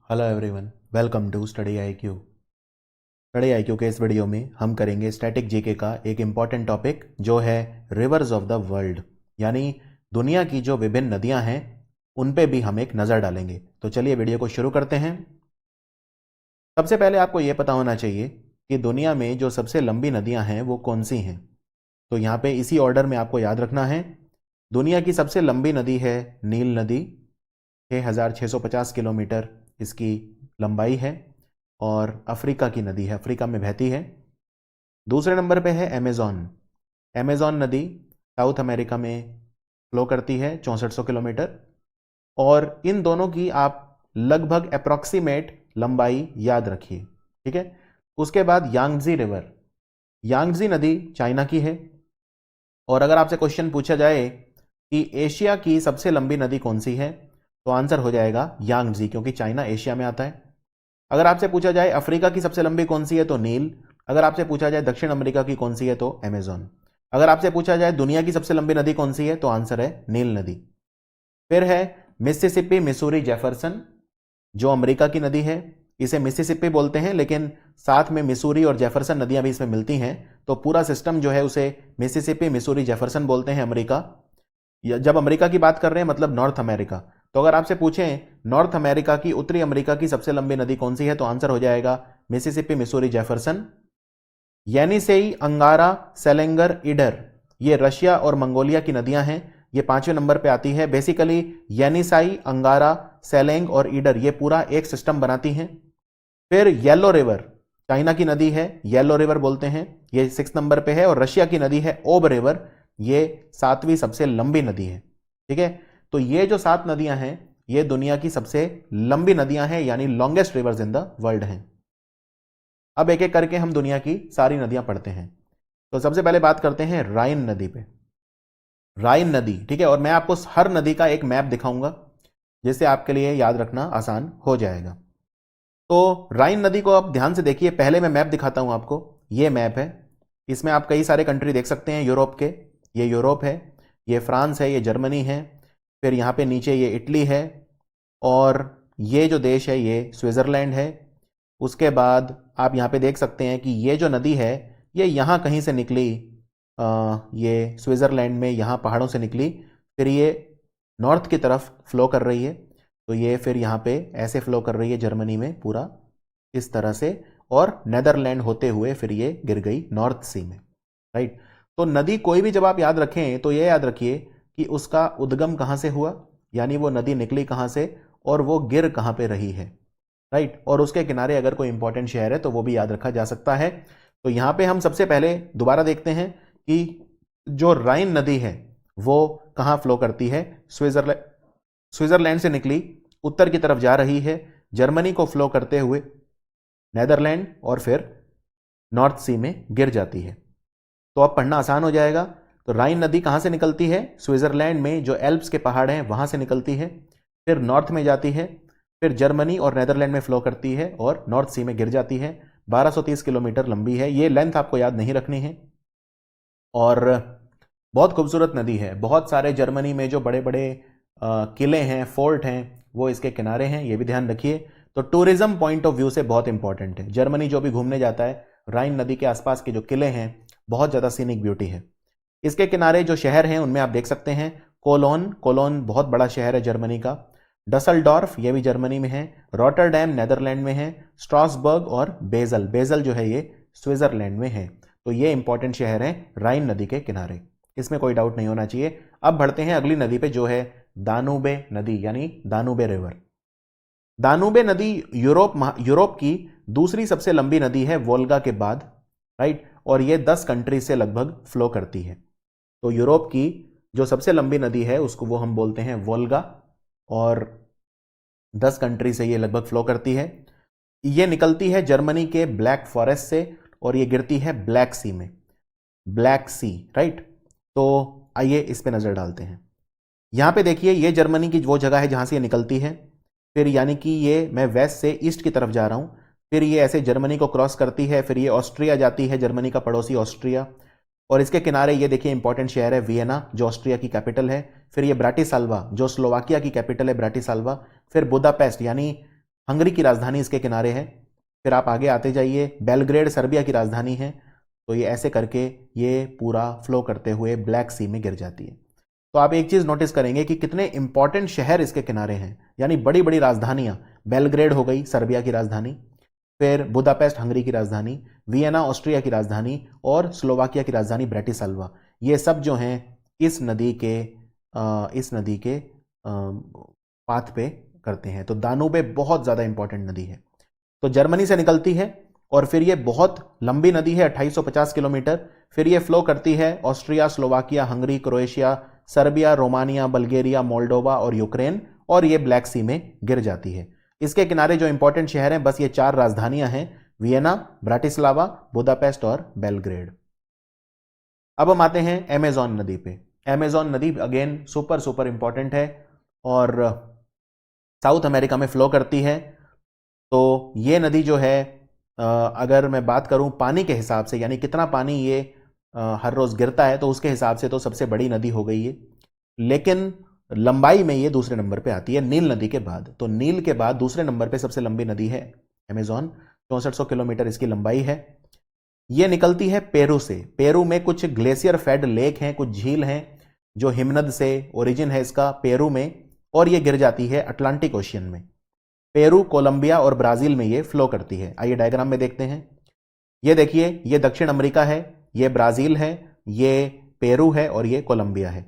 Hello everyone, welcome to study IQ. Study IQ के इस video में हम करेंगे स्टैटिक जीके का एक इम्पॉर्टेंट टॉपिक जो है रिवर्स ऑफ द वर्ल्ड, यानी दुनिया की जो विभिन्न नदियां हैं उन पे भी हम एक नज़र डालेंगे। तो चलिए वीडियो को शुरू करते हैं। सबसे पहले आपको यह पता होना चाहिए कि दुनिया में जो सबसे लंबी नदियां हैं वो कौन सी हैं। तो यहाँ पे इसी ऑर्डर में आपको याद रखना है। दुनिया की सबसे लंबी नदी है नील नदी, 6,650 किलोमीटर इसकी लंबाई है और अफ्रीका की नदी है, अफ्रीका में बहती है। दूसरे नंबर पे है अमेज़न। अमेज़न नदी साउथ अमेरिका में फ्लो करती है 6400 किलोमीटर, और इन दोनों की आप लगभग अप्रॉक्सीमेट लंबाई याद रखिए, ठीक है। उसके बाद यांगजी रिवर, यांगजी नदी चाइना की है। और अगर आपसे क्वेश्चन पूछा जाए कि एशिया की सबसे लंबी नदी कौन सी है, तो आंसर हो जाएगा यांगजी, क्योंकि चाइना एशिया में आता है। अगर आपसे पूछा जाए अफ्रीका की सबसे लंबी कौन सी है, तो नील। अगर आपसे पूछा जाए दक्षिण अमेरिका की कौन सी है, तो अमेज़न। अगर आपसे पूछा जाए दुनिया की सबसे लंबी नदी कौन सी है, तो आंसर है नील नदी। फिर है मिसिसिपी, मिसूरी, जेफरसन, जो अमेरिका की नदी है। इसे मिसिसिपी बोलते हैं, लेकिन साथ में मिसूरी और जेफरसन नदियां भी इसमें मिलती हैं, तो पूरा सिस्टम जो है उसे मिसिसिपी, मिसूरी, जेफरसन बोलते हैं अमेरिका। जब अमेरिका की बात कर रहे हैं मतलब नॉर्थ अमेरिका। तो अगर आपसे पूछें नॉर्थ अमेरिका की, उत्तरी अमेरिका की सबसे लंबी नदी कौन सी है, तो आंसर हो जाएगा मिसिसिपी, मिसूरी, जेफरसन। येनिसेई, अंगारा, सेलेंगर, ईडर, ये रशिया और मंगोलिया की नदियां हैं, ये 5वें नंबर पे आती है। बेसिकली येनिसाई, अंगारा, सेलेंग और ईडर ये पूरा एक सिस्टम बनाती हैं। फिर येलो रिवर, चाइना की नदी है, येलो रिवर बोलते हैं, ये 6 नंबर पे है। और रशिया की नदी है ओब रिवर, ये 7वीं सबसे लंबी नदी है, ठीक है। तो ये जो 7 नदियां हैं ये दुनिया की सबसे लंबी नदियां हैं, यानी longest reverse in the world हैं। अब एक एक करके हम दुनिया की सारी नदियां पढ़ते हैं। तो सबसे पहले बात करते हैं राइन नदी पे। राइन नदी, ठीक है, और मैं आपको हर नदी का एक मैप दिखाऊंगा जिससे आपके लिए याद रखना आसान हो जाएगा। तो राइन नदी को आप ध्यान से देखिए। पहले मैं मैप दिखाता हूं आपको, ये मैप है, इसमें आप कई सारे कंट्री देख सकते हैं यूरोप के। ये यूरोप है, ये फ्रांस है, ये जर्मनी है, फिर यहाँ पे नीचे ये इटली है, और ये जो देश है ये स्विट्ज़रलैंड है। उसके बाद आप यहाँ पे देख सकते हैं कि ये जो नदी है ये यहाँ कहीं से निकली, ये स्विट्ज़रलैंड में यहाँ पहाड़ों से निकली, फिर ये नॉर्थ की तरफ फ्लो कर रही है। तो ये फिर यहाँ पे ऐसे फ्लो कर रही है जर्मनी में पूरा इस तरह से, और नेदरलैंड होते हुए फिर ये गिर गई नॉर्थ सी में, राइट। तो नदी कोई भी जब आप याद रखें तो ये याद रखिए कि उसका उद्गम कहाँ से हुआ, यानी वो नदी निकली कहाँ से और वो गिर कहाँ पे रही है, राइट। और उसके किनारे अगर कोई इंपॉर्टेंट शहर है तो वो भी याद रखा जा सकता है। तो यहाँ पे हम सबसे पहले दोबारा देखते हैं कि जो राइन नदी है वो कहाँ फ्लो करती है। स्विट्जरलैंड से निकली, उत्तर की तरफ जा रही है, जर्मनी को फ्लो करते हुए नेदरलैंड और फिर नॉर्थ सी में गिर जाती है। तो अब पढ़ना आसान हो जाएगा। तो राइन नदी कहाँ से निकलती है, स्विट्जरलैंड में जो एल्प्स के पहाड़ हैं वहाँ से निकलती है, फिर नॉर्थ में जाती है, फिर जर्मनी और नेदरलैंड में फ्लो करती है और नॉर्थ सी में गिर जाती है। 1230 किलोमीटर लंबी है, ये लेंथ आपको याद नहीं रखनी है। और बहुत खूबसूरत नदी है, बहुत सारे जर्मनी में जो बड़े बड़े किले हैं, फोर्ट हैं, वो इसके किनारे हैं, ये भी ध्यान रखिए। तो टूरिज्म पॉइंट ऑफ व्यू से बहुत इंपॉर्टेंट है। जर्मनी जो भी घूमने जाता है, राइन नदी के आसपास के जो किले हैं बहुत ज़्यादा सीनिक ब्यूटी है। इसके किनारे जो शहर हैं उनमें आप देख सकते हैं कोलोन, कोलोन बहुत बड़ा शहर है जर्मनी का। डसलडॉर्फ ये भी जर्मनी में है, रॉटरडैम नेदरलैंड में है, स्ट्रासबर्ग और बेजल, बेजल जो है ये स्विट्जरलैंड में है। तो ये इंपॉर्टेंट शहर है राइन नदी के किनारे, इसमें कोई डाउट नहीं होना चाहिए। अब बढ़ते हैं अगली नदी पे जो है दानूबे नदी, यानी दानूबे रिवर। दानूबे नदी यूरोप की दूसरी सबसे लंबी नदी है वोल्गा के बाद, राइट। और ये 10 कंट्री से लगभग फ्लो करती है। तो यूरोप की जो सबसे लंबी नदी है उसको वो हम बोलते हैं वोल्गा, और 10 कंट्री से ये लगभग फ्लो करती है। ये निकलती है जर्मनी के ब्लैक फॉरेस्ट से और ये गिरती है ब्लैक सी में, ब्लैक सी, राइट। तो आइए इस पे नजर डालते हैं। यहां पे देखिए ये जर्मनी की वो जगह है जहां से ये निकलती है, फिर यानी कि ये मैं वेस्ट से ईस्ट की तरफ जा रहा हूं, फिर ये ऐसे जर्मनी को क्रॉस करती है, फिर ये ऑस्ट्रिया जाती है, जर्मनी का पड़ोसी ऑस्ट्रिया, और इसके किनारे ये देखिए इंपॉर्टेंट शहर है वियना जो ऑस्ट्रिया की कैपिटल है, फिर ये ब्राटिस्लावा जो स्लोवाकिया की कैपिटल है ब्राटिस्लावा, फिर बुदापेस्ट यानी हंगरी की राजधानी इसके किनारे है। फिर आप आगे आते जाइए, बेलग्रेड सर्बिया की राजधानी है। तो ये ऐसे करके ये पूरा फ्लो करते हुए ब्लैक सी में गिर जाती है। तो आप एक चीज नोटिस करेंगे कि कितने इंपॉर्टेंट शहर इसके किनारे हैं, यानी बड़ी बड़ी राजधानियां। बेलग्रेड हो गई सर्बिया की राजधानी, फिर बुदापेस्ट हंगरी की राजधानी, वियना ऑस्ट्रिया की राजधानी, और स्लोवाकिया की राजधानी ब्रेटिस्लावा। ये सब जो हैं इस नदी के पाथ पे करते हैं। तो दानूबे बहुत ज्यादा इंपॉर्टेंट नदी है। तो जर्मनी से निकलती है और फिर ये बहुत लंबी नदी है, 2850 किलोमीटर। फिर ये फ्लो करती है Austria, Slovakia, Hungary, Croatia, Serbia, Romania, Bulgaria, Moldova और यूक्रेन, और ये ब्लैक सी में गिर जाती है। इसके किनारे जो इंपॉर्टेंट शहर हैं, बस ये 4 राजधानियां हैं, वियना, ब्राटिस्लावा, बुदापेस्ट और बेलग्रेड। अब हम आते हैं अमेजॉन नदी पे। अमेजॉन नदी अगेन सुपर सुपर इंपॉर्टेंट है और साउथ अमेरिका में फ्लो करती है। तो ये नदी जो है, अगर मैं बात करूं पानी के हिसाब से, यानी कितना पानी ये हर रोज गिरता है, तो उसके हिसाब से तो सबसे बड़ी नदी हो गई है। लेकिन लंबाई में ये दूसरे नंबर पे आती है नील नदी के बाद। तो नील के बाद दूसरे नंबर पे सबसे लंबी नदी है अमेजॉन, 6400 किलोमीटर इसकी लंबाई है। ये निकलती है पेरू से। पेरू में कुछ ग्लेशियर फेड लेक हैं, कुछ झील हैं, जो हिमनद से ओरिजिन है इसका पेरू में, और ये गिर जाती है अटलांटिक ओशियन में। पेरू, कोलंबिया और ब्राजील में ये फ्लो करती है। आइए डायग्राम में देखते हैं। ये देखिए, ये दक्षिण अमेरिका है, ये ब्राजील है, ये पेरू है और ये कोलंबिया है।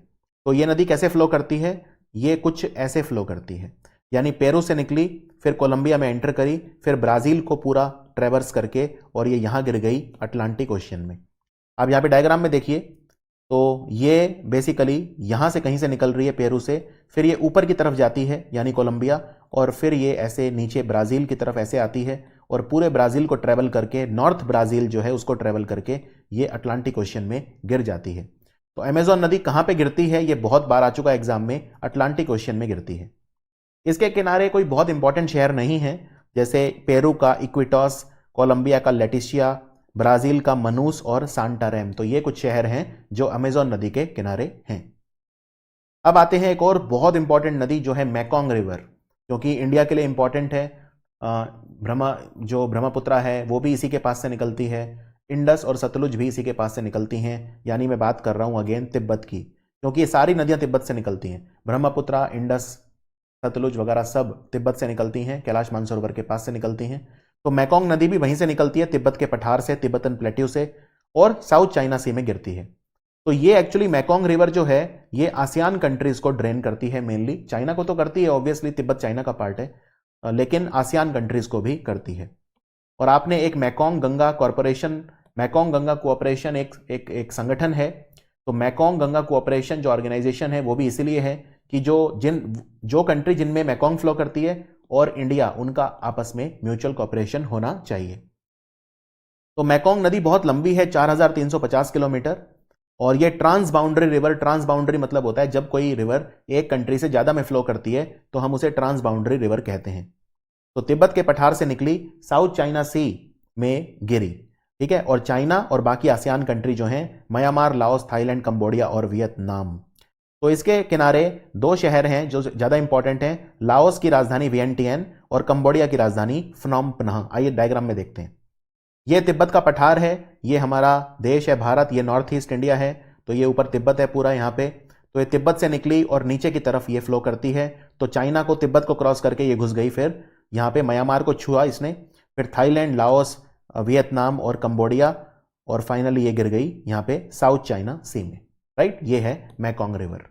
तो ये नदी कैसे फ्लो करती है? ये कुछ ऐसे फ्लो करती है, यानी पेरू से निकली, फिर कोलंबिया में एंटर करी, फिर ब्राजील को पूरा ट्रेवर्स करके, और ये यहां गिर गई अटलांटिक ओशियन में। अब यहां पे डायग्राम में देखिए, तो ये बेसिकली यहां से कहीं से निकल रही है पेरू से, फिर ये ऊपर की तरफ जाती है यानी कोलंबिया, और फिर ये ऐसे नीचे ब्राजील की तरफ ऐसे आती है, और पूरे ब्राजील को ट्रेवल करके, नॉर्थ ब्राजील जो है उसको ट्रेवल करके ये अटलांटिक ओशियन में गिर जाती है। तो अमेजॉन नदी कहां पे गिरती है? ये बहुत बार आ चुका एग्जाम में, अटलांटिक ओशियन में गिरती है। इसके किनारे कोई बहुत इंपॉर्टेंट शहर नहीं है, जैसे पेरू का इक्विटॉस, कोलंबिया का लेटिशिया, ब्राजील का मनूस और सांटारेम। तो ये कुछ शहर हैं जो अमेजॉन नदी के किनारे हैं। अब आते हैं एक और बहुत इंपॉर्टेंट नदी जो है मैकोंग रिवर, क्योंकि इंडिया के लिए इंपॉर्टेंट है। ब्रह्मपुत्र है वो भी इसी के पास से निकलती है, इंडस और सतलुज भी इसी के पास से निकलती हैं। यानी मैं बात कर रहा हूं अगेन तिब्बत की, क्योंकि ये सारी नदियां तिब्बत से निकलती हैं। ब्रह्मपुत्र, इंडस, सतलुज वगैरह सब तिब्बत से निकलती हैं, कैलाश मानसरोवर के पास से निकलती हैं। तो मैकोंग नदी भी वहीं से निकलती है, तिब्बत के पठार से, तिब्बतन प्लेट्यू से, और साउथ चाइना सी में गिरती है। तो ये एक्चुअली मैकोंग रिवर जो है ये आसियान कंट्रीज को ड्रेन करती है मेनली। चाइना को तो करती है ऑब्वियसली, तिब्बत चाइना का पार्ट है, लेकिन आसियान कंट्रीज को भी करती है। और आपने एक Mekong Ganga corporation, Mekong Ganga cooperation एक संगठन है। तो मैकोंग गंगा कोऑपरेशन जो ऑर्गेनाइजेशन है वो भी इसीलिए है कि जो कंट्री जिनमें मैकोंग फ्लो करती है और इंडिया, उनका आपस में म्यूचुअल कोऑपरेशन होना चाहिए। तो मैकोंग नदी बहुत लंबी है, 4350 किलोमीटर, और ये trans boundary river, trans boundary मतलब होता है जब कोई रिवर एक कंट्री से ज्यादा में फ्लो करती है तो हम उसे ट्रांस बाउंड्री रिवर कहते हैं। तो तिब्बत के पठार से निकली, साउथ चाइना सी में गिरी, ठीक है, और चाइना और बाकी आसियान कंट्री जो हैं, म्यांमार, लाओस, थाईलैंड, कंबोडिया और वियतनाम। तो इसके किनारे 2 शहर हैं जो ज्यादा इंपॉर्टेंट हैं, लाओस की राजधानी वियंटियन और कंबोडिया की राजधानी फनोम पेन्ह। आइए डायग्राम में देखते हैं। ये तिब्बत का पठार है, ये हमारा देश है भारत, ये नॉर्थ ईस्ट इंडिया है, तो ये ऊपर तिब्बत है पूरा यहाँ पे। तो ये तिब्बत से निकली और नीचे की तरफ ये फ्लो करती है। तो चाइना को, तिब्बत को क्रॉस करके ये घुस गई, फिर यहाँ पे म्यांमार को छुआ इसने, फिर थाईलैंड, लाओस, वियतनाम और कंबोडिया, और फाइनली ये गिर गई यहाँ पे साउथ चाइना सी में। राइट, ये है मैकोंग रिवर।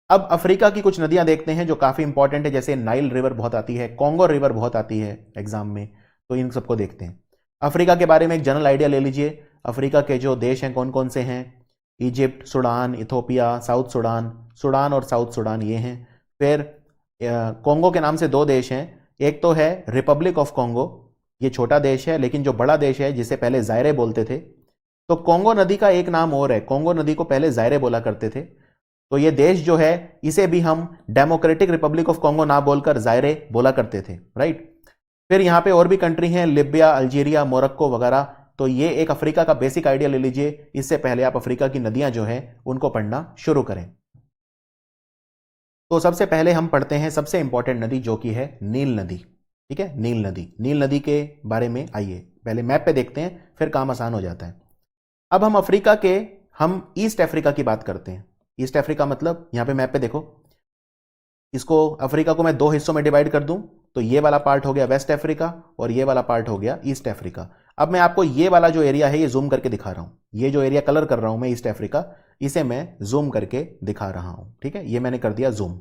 अब अफ्रीका की कुछ नदियां देखते हैं जो काफी इंपॉर्टेंट है, जैसे नाइल रिवर बहुत आती है, कॉन्गो रिवर बहुत आती है एग्जाम में, तो इन सबको देखते हैं। अफ्रीका के बारे में एक जनरल आइडिया ले लीजिए। अफ्रीका के जो देश हैं कौन कौन से हैं? Egypt, Sudan, Ethiopia, south Sudan, Sudan और साउथ सूडान ये हैं। फिर कॉन्गो के नाम से 2 देश हैं, एक तो है रिपब्लिक ऑफ कॉन्गो, ये छोटा देश है, लेकिन जो बड़ा देश है जिसे पहले जायरे बोलते थे, तो कॉन्गो नदी का एक नाम और है, कॉन्गो नदी को पहले जायरे बोला करते थे। तो ये देश जो है इसे भी हम डेमोक्रेटिक रिपब्लिक ऑफ कॉन्गो ना बोलकर जायरे बोला करते थे। राइट, फिर यहां पे और भी कंट्री हैं, लिबिया, अल्जीरिया, मोरक्को वगैरह। तो ये एक अफ्रीका का बेसिक आइडिया ले लीजिए, इससे पहले आप अफ्रीका की नदियां जो हैं उनको पढ़ना शुरू करें। तो सबसे पहले हम पढ़ते हैं सबसे इंपॉर्टेंट नदी जो कि है नील नदी। ठीक है, नील नदी। नील नदी के बारे में आइए पहले मैप पे देखते हैं, फिर काम आसान हो जाता है। अब हम ईस्ट अफ्रीका की बात करते हैं। ईस्ट अफ्रीका मतलब यहां पे मैप पे देखो, इसको अफ्रीका को मैं दो हिस्सों में डिवाइड कर दूं तो ये वाला पार्ट हो गया वेस्ट अफ्रीका और ये वाला पार्ट हो गया ईस्ट अफ्रीका। अब मैं आपको ये वाला जो एरिया है ये जूम करके दिखा रहा हूं, ये जो एरिया कलर कर रहा हूं मैं ईस्ट अफ्रीका, इसे मैं जूम करके दिखा रहा हूं। ठीक है, ये मैंने कर दिया जूम।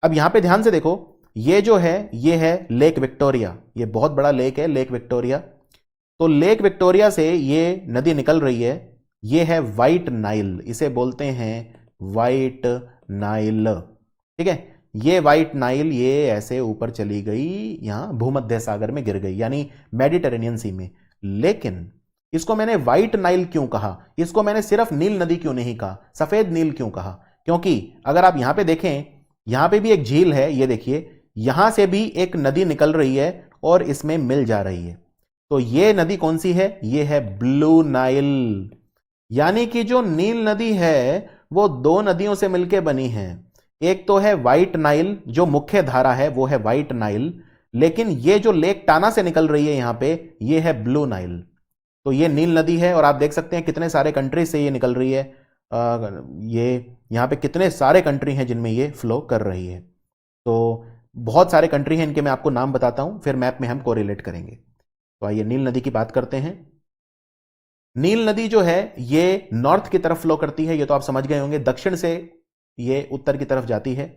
अब यहां पे ध्यान से देखो, ये जो है ये है लेक विक्टोरिया, ये बहुत बड़ा लेक है लेक विक्टोरिया। तो लेक विक्टोरिया से ये नदी निकल रही है, ये है वाइट नाइल, इसे बोलते हैं वाइट नाइल। ठीक है, ये वाइट नाइल ये ऐसे ऊपर चली गई, यहां भूमध्य सागर में गिर गई, यानी मेडिटेरेनियन सी में। लेकिन इसको मैंने वाइट नाइल क्यों कहा, इसको मैंने सिर्फ नील नदी क्यों नहीं कहा, सफेद नील क्यों कहा? क्योंकि अगर आप यहां पे देखें, यहां पे भी एक झील है, ये देखिए, यहां से भी एक नदी निकल रही है और इसमें मिल जा रही है। तो ये नदी कौन सी है? ये है ब्लू नाइल। यानी कि जो नील नदी है वो दो नदियों से मिलकर बनी है। एक तो है वाइट नाइल, जो मुख्य धारा है वो है वाइट नाइल, लेकिन ये जो लेक टाना से निकल रही है यहां पे, ये है ब्लू नाइल। तो ये नील नदी है और आप देख सकते हैं कितने सारे कंट्री से ये निकल रही है। ये यहां पे कितने सारे कंट्री हैं जिनमें ये फ्लो कर रही है। तो बहुत सारे कंट्री हैं, इनके मैं आपको नाम बताता हूं, फिर मैप में हम कोरिलेट करेंगे। तो आइए नील नदी की बात करते हैं। नील नदी जो है ये नॉर्थ की तरफ फ्लो करती है, ये तो आप समझ गए होंगे, दक्षिण से ये उत्तर की तरफ जाती है।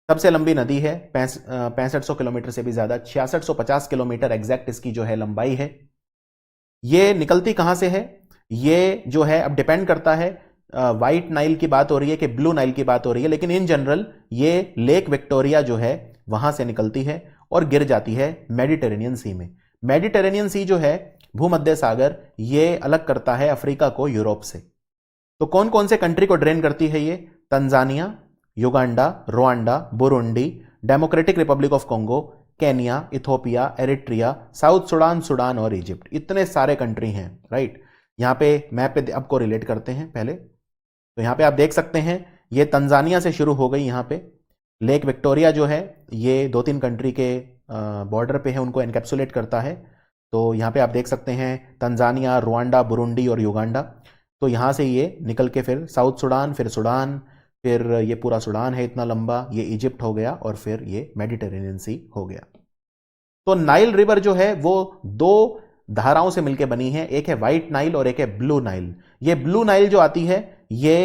सबसे लंबी नदी है, 6500 किलोमीटर से भी ज्यादा, 6650 किलोमीटर एग्जैक्ट इसकी जो है लंबाई है। ये निकलती कहां से है? ये जो है अब डिपेंड करता है, व्हाइट नाइल की बात हो रही है कि ब्लू नाइल की बात हो रही है, लेकिन इन जनरल ये लेक विक्टोरिया जो है वहां से निकलती है और गिर जाती है मेडिटेरेनियन सी में। मेडिटेरेनियन सी जो है भूमध्य सागर, ये अलग करता है अफ्रीका को यूरोप से। तो कौन कौन से कंट्री को ड्रेन करती है ये? Tanzania, Uganda, Rwanda, Burundi, democratic Republic of Congo, Kenya, Ethiopia, Eritrea, south Sudan, Sudan और इजिप्ट। इतने सारे कंट्री हैं, राइट। यहां पे मैप पे आपको रिलेट करते हैं पहले। तो यहां पे आप देख सकते हैं ये तंजानिया से शुरू हो गई, यहां पे लेक विक्टोरिया जो है ये दो तीन कंट्री के बॉर्डर पे है, उनको एनकैप्सुलेट करता है। तो यहां पे आप देख सकते हैं तंजानिया, रुआंडा, बुरुंडी और युगांडा। तो यहां से ये निकल के फिर साउथ सुडान, फिर सुडान, फिर ये पूरा सुडान है इतना लंबा, ये इजिप्ट हो गया और फिर ये मेडिटेरेनियन सी हो गया। तो नाइल रिवर जो है वो दो धाराओं से मिलकर बनी है, एक है व्हाइट नाइल और एक है ब्लू नाइल। ये ब्लू नाइल जो आती है ये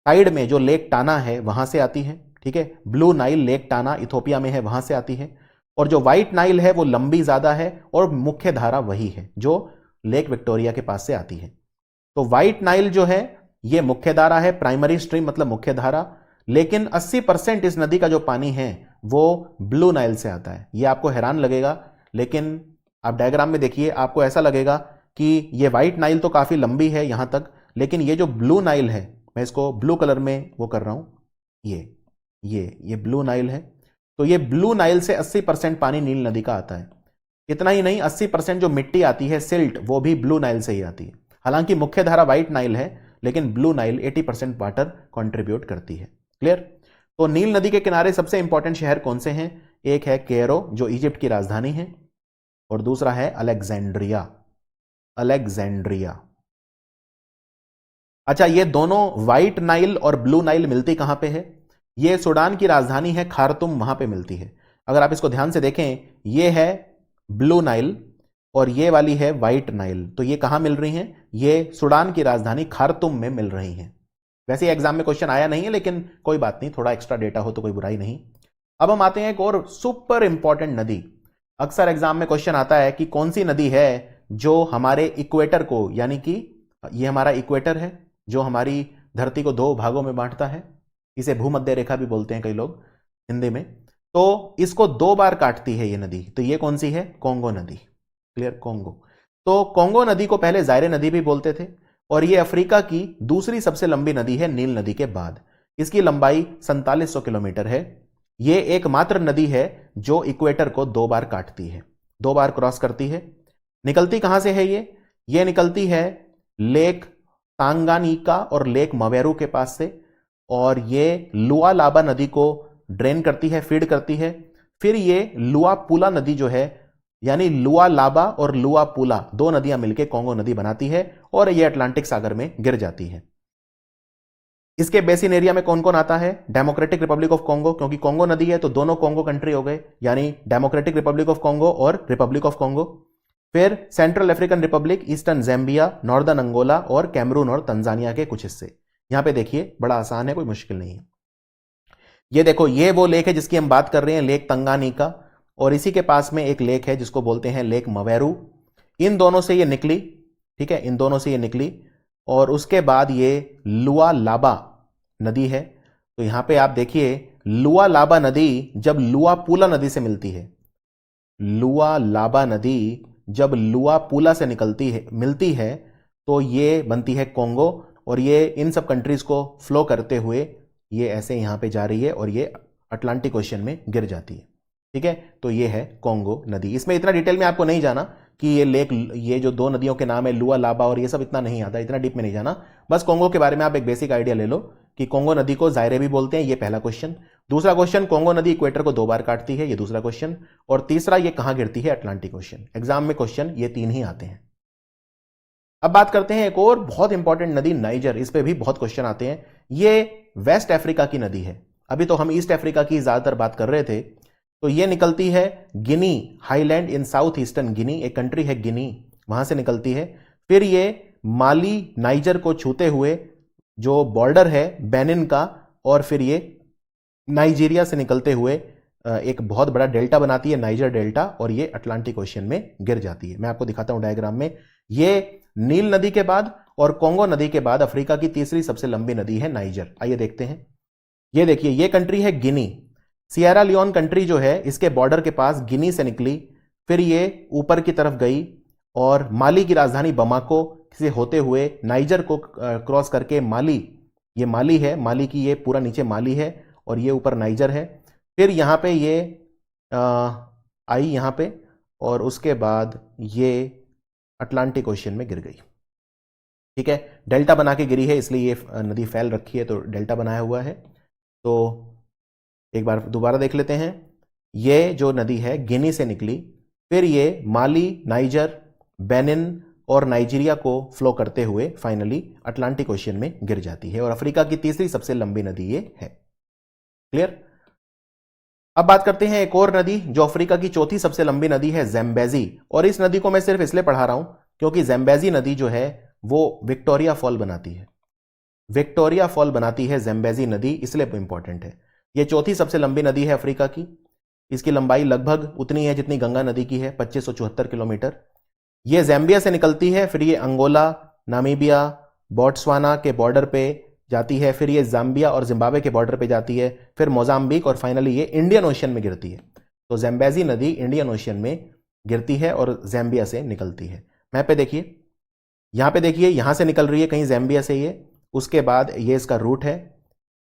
साइड में जो लेक टाना है वहां से आती है। ठीक है, ब्लू नाइल लेक टाना इथोपिया में है, वहां से आती है। और जो व्हाइट नाइल है वो लंबी ज्यादा है और मुख्य धारा वही है जो लेक विक्टोरिया के पास से आती है। तो व्हाइट नाइल जो है ये मुख्य धारा है, प्राइमरी स्ट्रीम मतलब मुख्य धारा, लेकिन 80% इस नदी का जो पानी है वो ब्लू नाइल से आता है। ये आपको हैरान लगेगा, लेकिन आप डायग्राम में देखिए, आपको ऐसा लगेगा कि ये व्हाइट नाइल तो काफी लंबी है यहां तक, लेकिन ये जो ब्लू नाइल है, मैं इसको ब्लू कलर में वो कर रहा हूं, ये ब्लू नाइल है। तो ये ब्लू नाइल से 80% पानी नील नदी का आता है। इतना ही नहीं, 80% जो मिट्टी आती है सिल्ट, वो भी ब्लू नाइल से ही आती है। हालांकि मुख्य धारा व्हाइट नाइल है, लेकिन ब्लू नाइल 80% वाटर कंट्रीब्यूट करती है। क्लियर? तो नील नदी के किनारे सबसे इंपॉर्टेंट शहर कौन से हैं? एक है कैरो जो इजिप्ट की राजधानी है, और दूसरा है अलेक्जेंड्रिया। अच्छा, ये दोनों व्हाइट नाइल और ब्लू नाइल मिलती कहां पे है? ये सूडान की राजधानी है खार्तुम, वहां पे मिलती है। अगर आप इसको ध्यान से देखें, ये है ब्लू नाइल और ये वाली है व्हाइट नाइल। तो ये कहां मिल रही हैं? ये सूडान की राजधानी खार्तुम में मिल रही हैं। वैसे एग्जाम में क्वेश्चन आया नहीं है, लेकिन कोई बात नहीं, थोड़ा एक्स्ट्रा डेटा हो तो कोई बुराई नहीं। अब हम आते हैं एक और सुपर इंपॉर्टेंट नदी। अक्सर एग्जाम में क्वेश्चन आता है कि कौन सी नदी है जो हमारे इक्वेटर को, यानी कि ये हमारा इक्वेटर है जो हमारी धरती को दो भागों में बांटता है, इसे भूमध्य रेखा भी बोलते हैं कई लोग हिंदी में। तो इसको दो बार काटती है ये नदी। तो ये कौन सी है? कोंगो नदी। क्लियर? कोंगो। तो कोंगो नदी को पहले जायरे नदी भी बोलते थे, और ये अफ्रीका की दूसरी सबसे लंबी नदी है नील नदी के बाद। इसकी लंबाई 4700 किलोमीटर है। ये एकमात्र नदी है जो इक्वेटर को दो बार काटती है, दो बार क्रॉस करती है। निकलती कहां से है ये निकलती है लेक तांगानिका और लेक मवेरू के पास से, और ये लुआलाबा नदी को ड्रेन करती है, फीड करती है। फिर ये लुआपुला नदी जो है, यानी लुआलाबा और लुआपुला दो नदियां मिलकर कॉन्गो नदी बनाती है और ये अटलांटिक सागर में गिर जाती है। इसके बेसिन एरिया में कौन कौन आता है? डेमोक्रेटिक रिपब्लिक ऑफ कॉन्गो, क्योंकि कॉन्गो नदी है तो दोनों कॉन्गो कंट्री हो गए, यानी डेमोक्रेटिक रिपब्लिक ऑफ कॉन्गो और रिपब्लिक ऑफ कॉन्गो। फिर Central African Republic, Eastern Zambia, Northern Angola और कैमरून और तंजानिया के कुछ हिस्से। यहां पे देखिए बड़ा आसान है, कोई मुश्किल नहीं है। ये देखो, ये वो लेक है जिसकी हम बात कर रहे हैं, लेक तंगानिका, और इसी के पास में एक लेक है जिसको बोलते हैं लेक मवेरू। इन दोनों से ये निकली, ठीक है, इन दोनों से ये निकली और उसके बाद ये लुआलाबा नदी है। तो यहां पे आप देखिए लुआलाबा नदी जब लुआपुला नदी से मिलती है, लुआलाबा नदी जब लुआपुला से मिलती है तो ये बनती है कॉन्गो, और ये इन सब कंट्रीज को फ्लो करते हुए ये ऐसे यहां पे जा रही है और ये अटलांटिक ओशन में गिर जाती है। ठीक है, तो ये है कॉन्गो नदी। इसमें इतना डिटेल में आपको नहीं जाना कि ये लेक, ये जो दो नदियों के नाम है लुआलाबा और ये सब, इतना नहीं आता, इतना डीप में नहीं जाना। बस कॉन्गो के बारे में आप एक बेसिक आइडिया ले लो कि कॉन्गो नदी को जायरे भी बोलते हैं, ये पहला क्वेश्चन। दूसरा क्वेश्चन, कॉन्गो नदी इक्वेटर को 2 बार काटती है, ये दूसरा क्वेश्चन। और तीसरा, ये कहां गिरती है? Atlantic ocean. एग्जाम में क्वेश्चन ये 3 ही आते हैं। अब बात करते हैं एक और बहुत इंपॉर्टेंट नदी, नाइजर। इस पे भी बहुत क्वेश्चन आते हैं। ये वेस्ट अफ्रीका की नदी है। अभी तो हम ईस्ट अफ्रीका की ज्यादातर बात कर रहे थे। तो ये निकलती है गिनी हाईलैंड इन साउथ ईस्टर्न गिनी, एक कंट्री है गिनी, वहां से निकलती है। फिर ये माली नाइजर को छूते हुए जो बॉर्डर है बेनिन का, और फिर ये नाइजीरिया से निकलते हुए एक बहुत बड़ा डेल्टा बनाती है, नाइजर डेल्टा, और ये अटलांटिक ओशन में गिर जाती है। मैं आपको दिखाता हूं डायग्राम में। ये नील नदी के बाद और कॉन्गो नदी के बाद अफ्रीका की तीसरी सबसे लंबी नदी है नाइजर। आइए देखते हैं। ये देखिए, ये कंट्री है गिनी। सिएरा लियोन कंट्री जो है, इसके बॉर्डर के पास गिनी से निकली, फिर ये ऊपर की तरफ गई और माली की राजधानी बमाको से होते हुए नाइजर को क्रॉस करके माली, ये माली है, माली की ये पूरा नीचे माली है और ये ऊपर नाइजर है। फिर यहां पे ये आई यहां पे, और उसके बाद ये अटलांटिक ओशन में गिर गई। ठीक है, डेल्टा बना के गिरी है, इसलिए ये नदी फैल रखी है तो डेल्टा बनाया हुआ है। तो एक बार दोबारा देख लेते हैं। ये जो नदी है गिनी से निकली, फिर ये माली, नाइजर, बेनिन और नाइजीरिया को फ्लो करते हुए फाइनली अटलांटिक ओशन में गिर जाती है, और अफ्रीका की तीसरी सबसे लंबी नदी ये है। क्लियर? अब बात करते हैं एक और नदी जो अफ्रीका की चौथी सबसे लंबी नदी है, ज़ैम्बेज़ी। और इस नदी को मैं सिर्फ इसलिए पढ़ा रहा हूं क्योंकि ज़ैम्बेज़ी नदी जो है वो विक्टोरिया फॉल बनाती है, विक्टोरिया फॉल बनाती है ज़ैम्बेज़ी नदी, इसलिए इंपॉर्टेंट है। यह चौथी सबसे लंबी नदी है अफ्रीका की। इसकी लंबाई लगभग उतनी है जितनी गंगा नदी की है, 2574 किलोमीटर। यह ज़ैम्बिया से निकलती है, फिर ये अंगोला, नामीबिया, बोट्सवाना के बॉर्डर पे जाती है, फिर ये जाम्बिया और जिम्बाब्वे के बॉर्डर पे जाती है, फिर मोजाम्बिक, और फाइनली ये इंडियन ओशन में गिरती है। तो ज़ैम्बेज़ी नदी इंडियन ओशन में गिरती है और ज़ैम्बिया से निकलती है। मैप पे देखिए, यहां पे देखिए, यहां से निकल रही है कहीं ज़ैम्बिया से ये, उसके बाद ये इसका रूट है,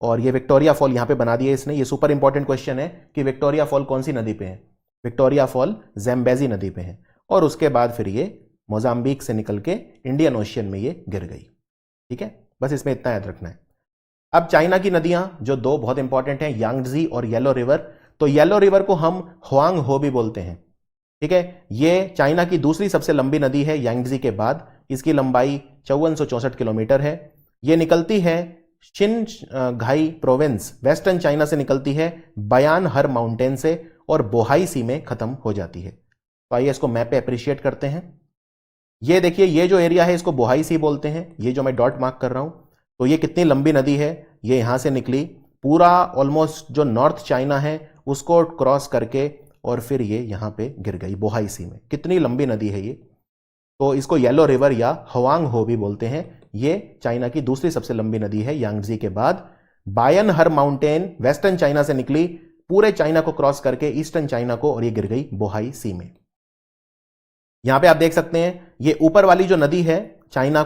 और ये विक्टोरिया फॉल यहां पे बना दिया इसने। ये सुपर इंपॉर्टेंट क्वेश्चन है कि विक्टोरिया फॉल कौन सी नदी पे है? विक्टोरिया फॉल ज़ैम्बेज़ी नदी पे है, और उसके बाद फिर ये मोजाम्बिक से निकल के इंडियन ओशन में ये गिर गई। ठीक है, बस इसमें इतना याद रखना है। अब चाइना की नदियां जो 2 बहुत इंपॉर्टेंट हैं, यांगजी और येलो रिवर। तो येलो रिवर को हम हुआंग हो भी बोलते हैं। ठीक है, ये चाइना की दूसरी सबसे लंबी नदी है यांगजी के बाद। इसकी लंबाई 5464 किलोमीटर है। यह निकलती है शिनघाई प्रोविंस, वेस्टर्न चाइना से निकलती है, बयान हर माउंटेन से, और बोहाई सी में खत्म हो जाती है। तो आइए इसको मैप पे अप्रिशिएट करते हैं। ये देखिए, ये जो एरिया है इसको बोहाई सी बोलते हैं, ये जो मैं डॉट मार्क कर रहा हूं। तो ये कितनी लंबी नदी है? ये यहां से निकली, पूरा ऑलमोस्ट जो नॉर्थ चाइना है उसको क्रॉस करके, और फिर ये यहां पे गिर गई बोहाई सी में। कितनी लंबी नदी है ये? तो इसको येलो रिवर या हुआंग हो भी बोलते हैं। ये चाइना की दूसरी सबसे लंबी नदी है यांगजी के बाद। बायन हर माउंटेन वेस्टर्न चाइना से निकली, पूरे चाइना को क्रॉस करके ईस्टर्न चाइना को, और ये गिर गई बोहाई सी में। यहां पे आप देख सकते हैं, ये ऊपर वाली जो नदी है चाइना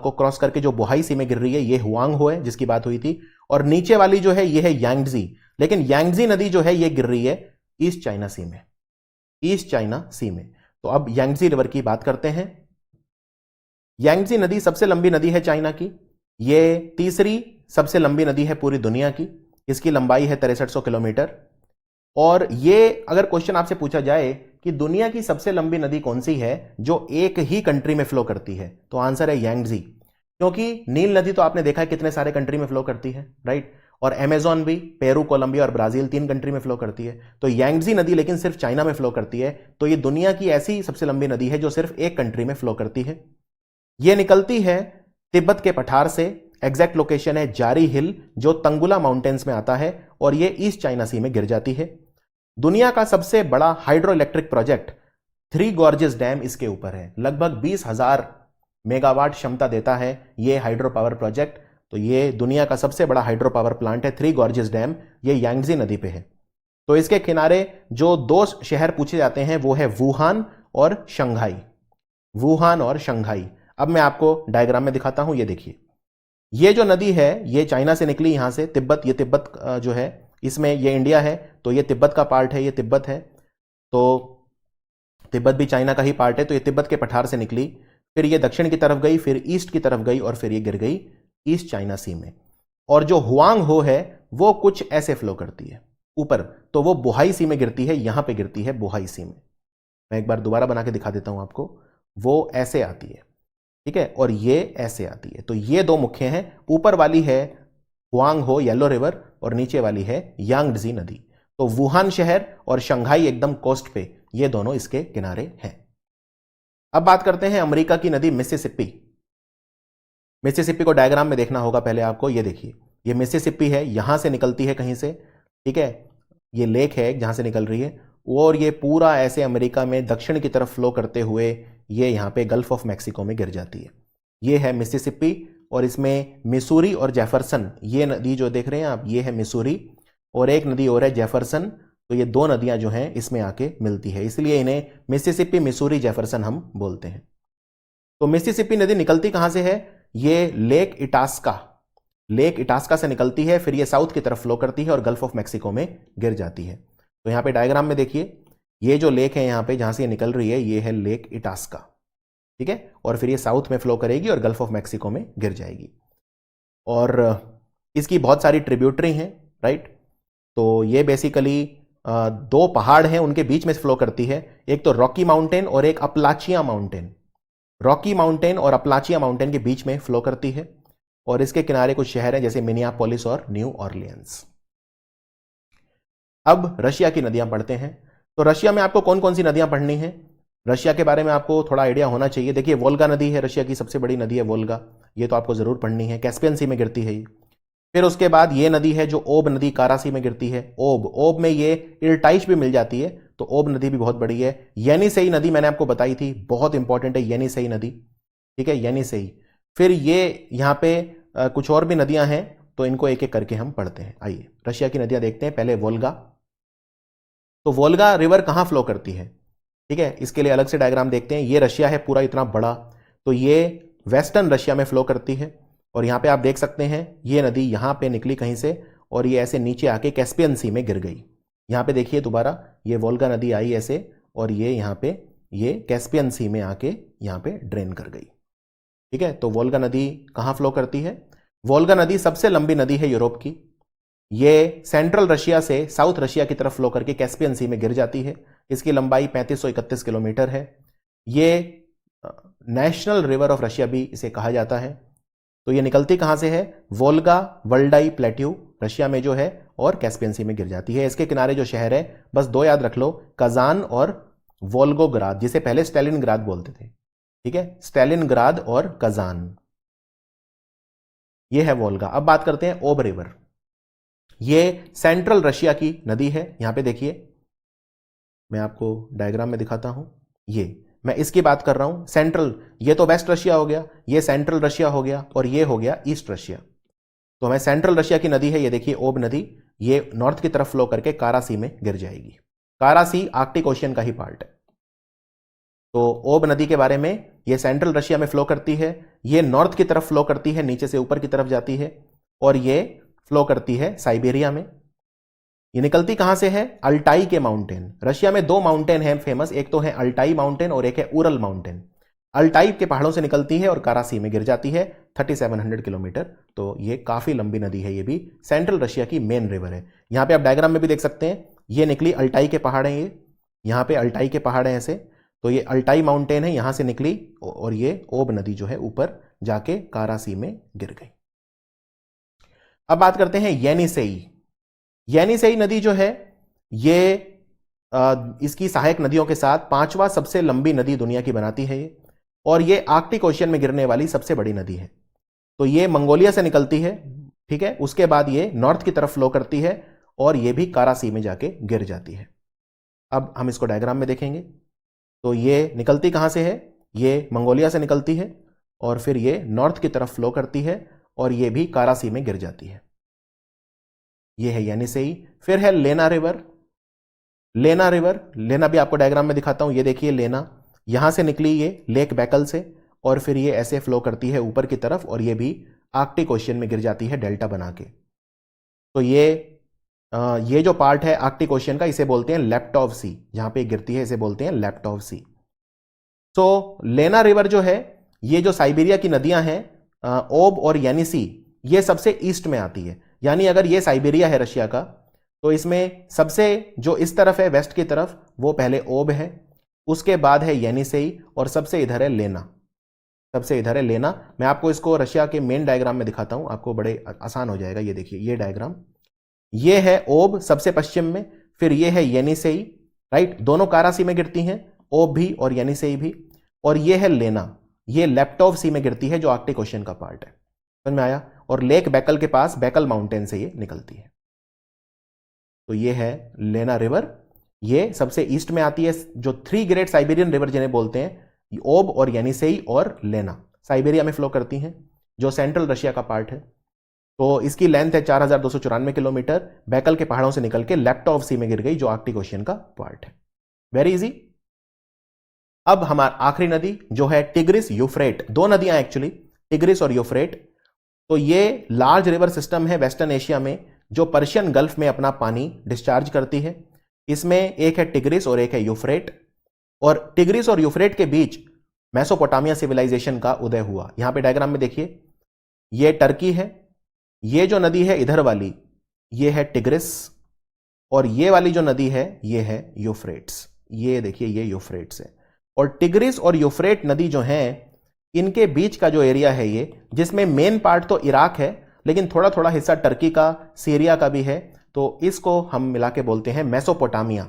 को क्रॉस करके जो बोहाई सी में गिर रही है, ये हुआंग हो है जिसकी बात हुई थी, और नीचे वाली जो है ये है यांगजी। लेकिन यांगजी नदी जो है ये गिर रही है ईस्ट चाइना सी में, ईस्ट चाइना सी में। तो अब यांगजी रिवर की बात करते हैं। यांगजी नदी सबसे लंबी नदी है चाइना की। ये तीसरी सबसे लंबी नदी है पूरी दुनिया की। इसकी लंबाई है 6300 किलोमीटर। और ये अगर क्वेश्चन आपसे पूछा जाए कि दुनिया की सबसे लंबी नदी कौन सी है जो एक ही कंट्री में फ्लो करती है, तो आंसर है यांगजी। क्योंकि नील नदी तो आपने देखा है कितने सारे कंट्री में फ्लो करती है, राइट। और अमेजोन भी पेरू, कोलंबिया और ब्राजील 3 कंट्री में फ्लो करती है। तो यांगजी नदी लेकिन सिर्फ चाइना में फ्लो करती है। तो ये दुनिया की ऐसी सबसे लंबी नदी है जो सिर्फ एक कंट्री में फ्लो करती है। ये निकलती है तिब्बत के पठार से। एग्जैक्ट लोकेशन है जारी हिल, जो तंगुला माउंटेन्स में आता है, और ये ईस्ट चाइना सी में गिर जाती है। दुनिया का सबसे बड़ा hydro electric project three gorges dam इसके ऊपर है। लगभग 20,000 मेगावाट क्षमता देता है ये हाइड्रो पावर प्रोजेक्ट। तो ये दुनिया का सबसे बड़ा हाइड्रो पावर प्लांट है, थ्री गॉर्जेस डैम। ये यांगजी नदी पे है। तो इसके किनारे जो 2 शहर पूछे जाते हैं वो है वुहान और शंघाई। वुहान और शंघाई। अब मैं आपको डायग्राम में दिखाता हूं, ये देखिए। ये जो नदी है ये चाइना से निकली यहां से तिब्बत, ये तिब्बत जो है इसमें ये इंडिया है, तो ये तिब्बत का पार्ट है, ये तिब्बत है। तो तिब्बत भी चाइना का ही पार्ट है। तो ये तिब्बत के पठार से निकली, फिर ये दक्षिण की तरफ गई, फिर ईस्ट की तरफ गई, और फिर ये गिर गई ईस्ट चाइना सी में। और जो हुआंग हो है वो कुछ ऐसे फ्लो करती है ऊपर, तो वो बोहाई सी में गिरती है, यहां पे गिरती है बोहाई सी में। मैं एक बार दोबारा बना के दिखा देता हूं आपको। वो ऐसे आती है, ठीक है, और ये ऐसे आती है। तो ये 2 मुख्य हैं। ऊपर वाली है हुआंग हो येलो रिवर, और नीचे वाली है यांगजी नदी। तो वुहान शहर और शंघाई एकदम कोस्ट पे, ये दोनों इसके किनारे हैं। अब बात करते हैं अमेरिका की नदी मिसिसिपी। मिसिसिपी को डायग्राम में देखना होगा पहले आपको। ये देखिए, ये मिसिसिपी है, यहां से निकलती है कहीं से, ठीक है। ये लेक है जहां से निकल रही है, और ये पूरा ऐसे अमेरिका में दक्षिण की तरफ फ्लो करते हुए ये यहां पे गल्फ ऑफ मैक्सिको में गिर जाती है। ये है मिसिसिपी, और इसमें मिसूरी और जेफरसन, ये नदी जो देख रहे हैं आप, ये है मिसूरी, और एक नदी और है जेफरसन। तो ये 2 नदियां जो हैं इसमें आके मिलती है, इसलिए इन्हें मिसिसिपी, मिसूरी, जेफरसन हम बोलते हैं। तो मिसिसिपी नदी निकलती कहां से है? ये लेक इटास्का से निकलती है, फिर ये साउथ की तरफ फ्लो करती है और गल्फ ऑफ मैक्सिको में गिर जाती है। तो यहां पे डायग्राम में देखिए, ये जो लेक है यहां पे जहां से ये निकल रही है, ये है लेक इटास्का, ठीक है। और फिर ये साउथ में फ्लो करेगी और गल्फ ऑफ मैक्सिको में गिर जाएगी। और इसकी बहुत सारी ट्रिब्यूटरी हैं, राइट। तो ये बेसिकली 2 पहाड़ हैं, उनके बीच में फ्लो करती है। एक तो रॉकी माउंटेन और एक अपलाचिया माउंटेन। रॉकी माउंटेन और अपलाचिया माउंटेन के बीच में फ्लो करती है, और इसके किनारे कुछ शहर हैं जैसे मिनियापोलिस और न्यू ऑरलियंस। अब रशिया की नदियां पढ़ते हैं। तो रशिया में आपको कौन कौन सी नदियां पढ़नी है? रशिया के बारे में आपको थोड़ा आइडिया होना चाहिए। देखिए, वोल्गा नदी है, रशिया की सबसे बड़ी नदी है वोल्गा, ये तो आपको जरूर पढ़नी है। कैस्पियन सी में गिरती है ये। फिर उसके बाद ये नदी है जो ओब नदी, कारासी में गिरती है। ओब में ये इल्टाइश भी मिल जाती है, तो ओब नदी भी बहुत बड़ी है। येनिसेई नदी मैंने आपको बताई थी, बहुत इंपॉर्टेंट है येनिसेई नदी, ठीक है, येनिसेई। फिर ये यहां पे कुछ और भी नदियां हैं, तो इनको एक एक करके हम पढ़ते हैं। आइए रशिया की नदियां देखते हैं। पहले वोल्गा। तो वोल्गा रिवर कहां फ्लो करती है, ठीक है, इसके लिए अलग से डायग्राम देखते हैं। ये रशिया है पूरा इतना बड़ा, तो ये वेस्टर्न रशिया में फ्लो करती है। और यहां पे आप देख सकते हैं ये नदी यहां पे निकली कहीं से, और ये ऐसे नीचे आके कैस्पियन सी में गिर गई। यहां पे देखिए दोबारा, ये वोल्गा नदी आई ऐसे, और ये यहां पे ये कैस्पियन सी में आके यहां पे ड्रेन कर गई, ठीक है। तो वोल्गा नदी कहां फ्लो करती है? वोल्गा नदी सबसे लंबी नदी है यूरोप की। ये सेंट्रल रशिया से साउथ रशिया की तरफ फ्लो करके कैस्पियन सी में गिर जाती है। इसकी लंबाई 3531 किलोमीटर है। ये नेशनल रिवर ऑफ रशिया भी इसे कहा जाता है। तो ये निकलती कहां से है? वोल्गा वल्डाई प्लेट्यू रशिया में जो है, और कैस्पियन सी में गिर जाती है। इसके किनारे जो शहर है, बस 2 याद रख लो, कजान और वोल्गोग्राद, जिसे पहले स्टेलिनग्राद बोलते थे, ठीक है, स्टेलिनग्राद और कजान, ये है वोल्गा। अब बात करते हैं ओब रिवर। ये सेंट्रल रशिया की नदी है। यहां पे देखिए, मैं आपको डायग्राम में दिखाता हूं। ये मैं इसकी बात कर रहा हूं सेंट्रल, ये तो वेस्ट रशिया हो गया, ये सेंट्रल रशिया हो गया, और ये हो गया ईस्ट रशिया। तो हमें सेंट्रल रशिया की नदी है, ये देखिए ओब नदी, ये नॉर्थ की तरफ फ्लो करके कारासी में गिर जाएगी। कारासी आर्कटिक ओशियन का ही पार्ट है। तो ओब नदी के बारे में, ये सेंट्रल रशिया में फ्लो करती है, ये नॉर्थ की तरफ फ्लो करती है, नीचे से ऊपर की तरफ जाती है, और ये फ्लो करती है साइबेरिया में। ये निकलती कहां से है? अल्टाई के माउंटेन। रशिया में 2 माउंटेन हैं फेमस, एक तो है अल्टाई माउंटेन और एक है उरल माउंटेन। अल्टाई के पहाड़ों से निकलती है और कारासी में गिर जाती है, 3700 किलोमीटर। तो ये काफी लंबी नदी है, ये भी सेंट्रल रशिया की मेन रिवर है। यहां पे आप डायग्राम में भी देख सकते हैं, ये निकली अल्टाई के पहाड़ हैं, ये यहाँ पे अल्टाई के पहाड़ हैं ऐसे, तो ये अल्टाई माउंटेन है, यहां से निकली और ये ओब नदी जो है ऊपर जाके कारा सी में गिर गई। अब बात करते हैं येनिसेई। येनिसेई नदी जो है ये इसकी सहायक नदियों के साथ 5वां सबसे लंबी नदी दुनिया की बनाती है ये, और ये आर्कटिक ओशियन में गिरने वाली सबसे बड़ी नदी है। तो ये मंगोलिया से निकलती है, ठीक है, उसके बाद ये नॉर्थ की तरफ फ्लो करती है और ये भी कारा सी में जाके गिर जाती है। अब हम इसको डायग्राम में देखेंगे। तो ये निकलती कहां से है, ये मंगोलिया से निकलती है और फिर ये नॉर्थ की तरफ फ्लो करती है और ये भी कारा सी में गिर जाती है। ये है येनिसेई। फिर है लेना रिवर। लेना रिवर, लेना भी आपको डायग्राम में दिखाता हूं। ये देखिए लेना, यहां से निकली ये लेक बैकल से और फिर ये ऐसे फ्लो करती है ऊपर की तरफ और ये भी आर्कटिक ओशियन में गिर जाती है डेल्टा बना के। तो ये जो पार्ट है आर्कटिक ओशियन का, इसे बोलते हैं लेप्टोव सी, जहां पे गिरती है इसे बोलते हैं लेप्टोव सी। तो लेना रिवर जो है, ये जो साइबेरिया की नदियां हैं ओब और येनिसी, ये सबसे ईस्ट में आती है। यानी अगर ये साइबेरिया है रशिया का, तो इसमें सबसे जो इस तरफ है वेस्ट की तरफ वो पहले ओब है, उसके बाद है येनिसेई और सबसे इधर है लेना। सबसे इधर है लेना। मैं आपको इसको रशिया के मेन डायग्राम में दिखाता हूं, आपको बड़े आसान हो जाएगा। ये देखिए ये डायग्राम, ये है ओब सबसे पश्चिम में, फिर ये है येनिसेई, राइट, दोनों कारा सी में गिरती हैं, ओब भी और येनिसेई भी, और ये है लेना, ये लेप्टोव सी में गिरती है जो आर्कटिक ओशियन का पार्ट है। समझ में आया? और लेक बैकल के पास बैकल माउंटेन से ये निकलती है। तो ये है लेना रिवर, ये सबसे ईस्ट में आती है। जो 3 ग्रेट साइबेरियन रिवर जिन्हें बोलते हैं, ओब और येनिसेई और लेना, साइबेरिया में फ्लो करती हैं, जो सेंट्रल रशिया का पार्ट है। तो इसकी लेंथ है 4294 किलोमीटर, बैकल के पहाड़ों से निकल के लेप्टोव सी में गिर गई जो आर्कटिक ओशियन का पार्ट है। Very easy. अब हमारा आखिरी नदी जो है टिग्रिस यूफ्रेट, 2 नदियां एक्चुअली, टिग्रिस और यूफ्रेट। तो ये लार्ज रिवर सिस्टम है वेस्टर्न एशिया में, जो पर्शियन गल्फ में अपना पानी डिस्चार्ज करती है। इसमें एक है टिग्रिस और एक है यूफ्रेट, और टिग्रिस और यूफ्रेट के बीच मेसोपोटामिया सिविलाइजेशन का उदय हुआ। यहां पे डायग्राम में देखिए, ये टर्की है, ये जो नदी है इधर वाली ये है टिग्रिस, और ये वाली जो नदी है ये है यूफ्रेट्स। ये देखिए ये यूफ्रेट्स है, और टिग्रिस और यूफ्रेट नदी जो है इनके बीच का जो एरिया है ये, जिसमें मेन पार्ट तो इराक है लेकिन थोड़ा थोड़ा हिस्सा टर्की का, सीरिया का भी है, तो इसको हम मिला के बोलते हैं मेसोपोटामिया।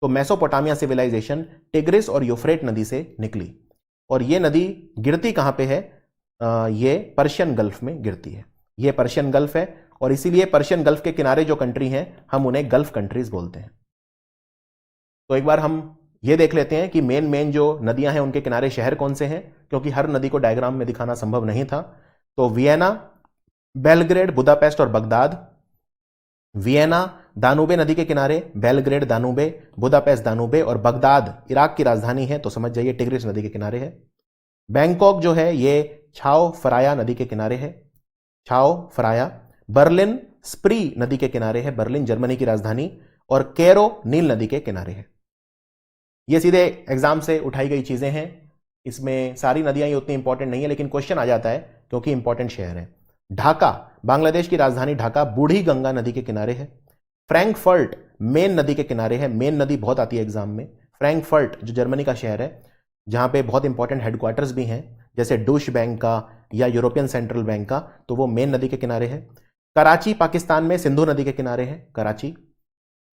तो मेसोपोटामिया सिविलाइजेशन टिग्रिस और यूफ्रेट नदी से निकली, और ये नदी गिरती कहां पे है, ये पर्शियन गल्फ में गिरती है। ये पर्शियन गल्फ है, और इसीलिए पर्शियन गल्फ के किनारे जो कंट्री हैं हम उन्हें गल्फ कंट्रीज बोलते हैं। तो एक बार हम ये देख लेते हैं कि मेन जो नदियां हैं उनके किनारे शहर कौन से हैं, क्योंकि हर नदी को डायग्राम में दिखाना संभव नहीं था। तो वियना, बेलग्रेड, बुदापेस्ट और बगदाद। वियना दानूबे नदी के किनारे, बेलग्रेड दानूबे, बुदापेस्ट दानूबे, और बगदाद इराक की राजधानी है, तो समझ जाइए टिग्रिस नदी के किनारे है। बैंकॉक जो है ये छाओ फ्राया नदी के किनारे है, छाओ फ्राया। बर्लिन स्प्री नदी के किनारे है, बर्लिन जर्मनी की राजधानी, और कैरो नील नदी के किनारे है। ये सीधे एग्जाम से उठाई गई चीजें हैं, इसमें सारी नदियां ही उतनी इंपॉर्टेंट नहीं है, लेकिन क्वेश्चन आ जाता है क्योंकि इंपॉर्टेंट शहर है। ढाका बांग्लादेश की राजधानी ढाका बूढ़ी गंगा नदी के किनारे है। फ्रैंकफर्ट मेन नदी के किनारे है, मेन नदी बहुत आती है एग्जाम में। फ्रैंकफर्ट जो जर्मनी का शहर है, जहां पे बहुत इंपॉर्टेंट हेडक्वार्टर्स भी हैं, जैसे डूश बैंक का या यूरोपियन सेंट्रल बैंक का, तो वो मेन नदी के किनारे है। कराची पाकिस्तान में सिंधु नदी के किनारे है, कराची।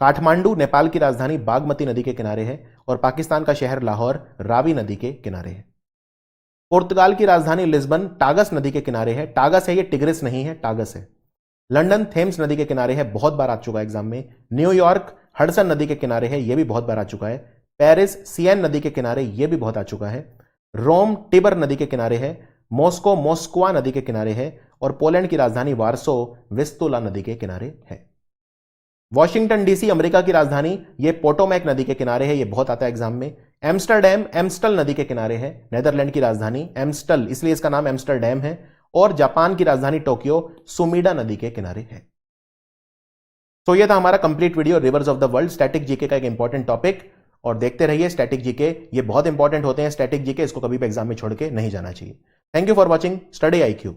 काठमांडू नेपाल की राजधानी बागमती नदी के किनारे है, और पाकिस्तान का शहर लाहौर रावी नदी के किनारे है। पुर्तगाल की राजधानी लिस्बन टागस नदी के किनारे है, टागस है ये, टिग्रिस नहीं है, टागस है। लंदन थेम्स नदी के किनारे है, बहुत बार आ चुका है एग्जाम में। न्यूयॉर्क हडसन नदी के किनारे है, यह भी बहुत बार आ चुका है। पेरिस सियन नदी के किनारे, यह भी बहुत आ चुका है। रोम टिबर नदी के किनारे है। मॉस्को मोस्कवा नदी के किनारे है, और पोलैंड की राजधानी वार्सो विस्तुला नदी के किनारे है। वॉशिंगटन डीसी अमेरिका की राजधानी, यह पोटोमैक नदी के किनारे है, यह बहुत आता है एग्जाम में। एम्स्टरडैम एम्स्टल नदी के किनारे है, नेदरलैंड की राजधानी एम्स्टल, इसलिए इसका नाम एम्स्टरडैम है। और जापान की राजधानी टोक्यो सुमिडा नदी के किनारे है। तो यह था हमारा complete video reverse of the world, static GK का एक इंपॉर्टेंट टॉपिक। और देखते रहिए स्टैटिक जीके, ये बहुत इंपॉर्टेंट होते हैं स्टैटिक जीके, इसको कभी भी एग्जाम में छोड़ के नहीं जाना चाहिए। Thank you for watching study IQ।